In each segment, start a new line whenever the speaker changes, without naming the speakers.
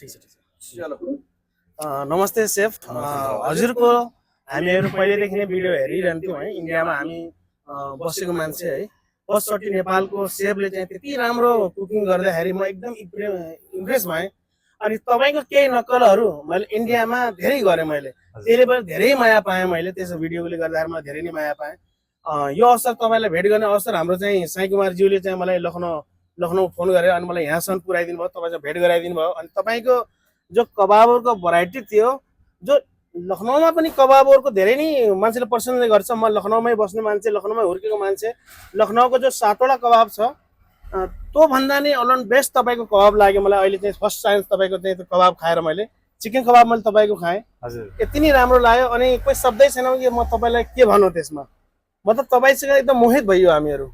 ठिक छ चलो नमस्ते सेफ हजुरको हामीहरू पहिलेदेखि नै भिडियो हेरिरहन्थ्यौँ है इन्डियामा हामी बसेको मान्छे है फर्स्टचोटि नेपालको सेफले चाहिँ त्यति राम्रो कुकिङ गर्दाखेरि म एकदम इम्प्रेस भएँ अनि तपाईँको केही नक्कलहरू मैले इन्डियामा धेरै गरेँ मैले त्यसले पनि धेरै माया पाएँ मैले त्यसो भिडियोले गर्दाखेरि मैले धेरै नै माया पाएँ यो अवसर तपाईँलाई भेट गर्ने अवसर हाम्रो चाहिँ साई कुमारज्यूले चाहिँ मलाई लखनऊ फोन गरेर अनि मलाई यहाँसम्म पुऱ्याइदिनु भयो तपाईँसँग भेट गराइदिनु भयो अनि तपाईँको जो कबाबहरूको भराइटी थियो जो लखनऊमा पनि कबाबहरूको धेरै नै मान्छेले प्रशंसा गर्छ म लखनऊमै बस्ने मान्छे लखनऊमै हुर्केको मान्छे लखनऊको जो 7वटा कबाब छ त्यो भन्दा नि अलन बेस्ट तपाईँको कबाब लाग्यो मलाई अहिले चाहिँ फर्स्ट टाइम तपाईँको चाहिँ त्यो कबाब खाएर मैले चिकन कबाब मैले तपाईँको खाएँ हजुर यति नै राम्रो लाग्यो अनि कोही शब्दै छैन कि म तपाईँलाई के भनौँ त्यसमा मतलब तपाईँसँग एकदम मोहित भइयो हामीहरू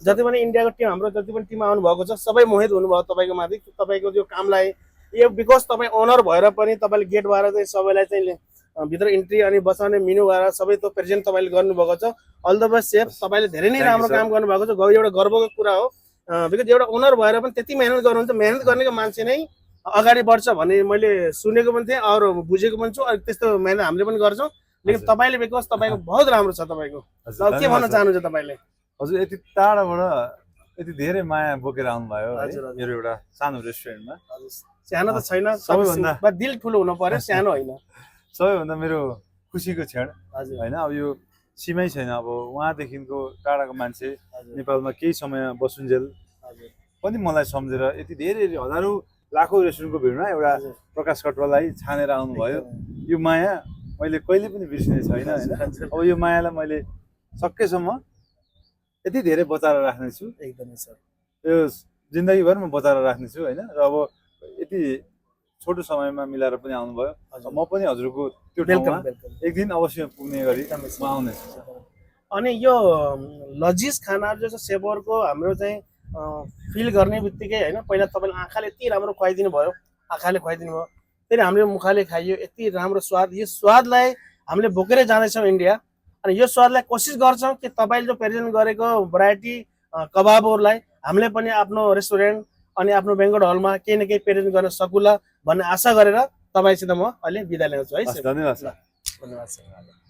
जति पनि इन्डियाको टिम हाम्रो जति पनि टिम आउनु भएको छ सबै मोहित हुनुभयो तपाईँको माथि तपाईँको जो कामलाई यो बिकज तपाईँ ओनर भएर पनि तपाईँले गेट भएर चाहिँ सबैलाई चाहिँ भित्र इन्ट्री अनि बचाउने मेनु भएर सबै त्यो प्रेजेन्ट तपाईँले गर्नुभएको छ अल द बेस्ट सेफ तपाईँले धेरै नै राम्रो काम गर्नुभएको छ एउटा गर्वको कुरा हो बिकज एउटा ओनर भएर पनि त्यति मेहनत गर्नुहुन्छ मेहनत गर्नेको मान्छे नै अगाडि बढ्छ भन्ने मैले सुनेको पनि थिएँ अरू बुझेको पनि छु अनि त्यस्तो मेहनत हामीले पनि गर्छौँ लेकिन तपाईँले बिकज तपाईँको बहुत राम्रो छ तपाईँको के भन्न चाहनुहुन्छ तपाईँले
हजुर यति टाढाबाट यति धेरै माया बोकेर आउनुभयो मेरो एउटा सानो रेस्टुरेन्टमा
सानो त छैन सबैभन्दा दिल ठुलो हुनु पर्यो सानो होइन
सबैभन्दा मेरो खुसीको क्षण होइन अब यो सीमै छैन अब उहाँदेखिको टाढाको मान्छे नेपालमा केही समय बसुन्जेल पनि मलाई सम्झेर यति धेरै हजारौँ लाखौँ रेस्टुरेन्टको भिडमा एउटा प्रकाश कटुवाललाई छानेर आउनुभयो यो माया मैले कहिले पनि बिर्सिने छैन होइन अब यो मायालाई मैले सकेसम्म यति धेरै बचाएर राख्नेछु
एकदमै सर
यो जिन्दगीभर म बचाएर राख्नेछु होइन र अब यति छोटो समयमा मिलाएर पनि आउनुभयो म पनि हजुरको त्यो ठाउँमा एक दिन अवश्य पुग्ने गरी म आउनेछु
अनि यो लजिज खानाहरू जो छ सेफहरूको हाम्रो चाहिँ फिल गर्ने बित्तिकै होइन पहिला तपाईँले आँखाले यति राम्रो खुवाइदिनु भयो आँखाले खुवाइदिनु भयो फेरि हामीले मुखाले खाइयो यति राम्रो स्वाद यो स्वादलाई हामीले बोकेरै जाँदैछौँ इन्डिया अनि यो स्वादलाई कोसिस गर्छौँ कि तपाईँले जो प्रेजेन्ट गरेको भेराइटी कबाबहरूलाई हामीले पनि आफ्नो रेस्टुरेन्ट अनि आफ्नो बेङ्गलोर हलमा केही न केही प्रेजेन्ट गर्न सकुला भन्ने आशा गरेर तपाईँसित म अहिले बिदा लिन्छु है
धन्यवाद
धन्यवाद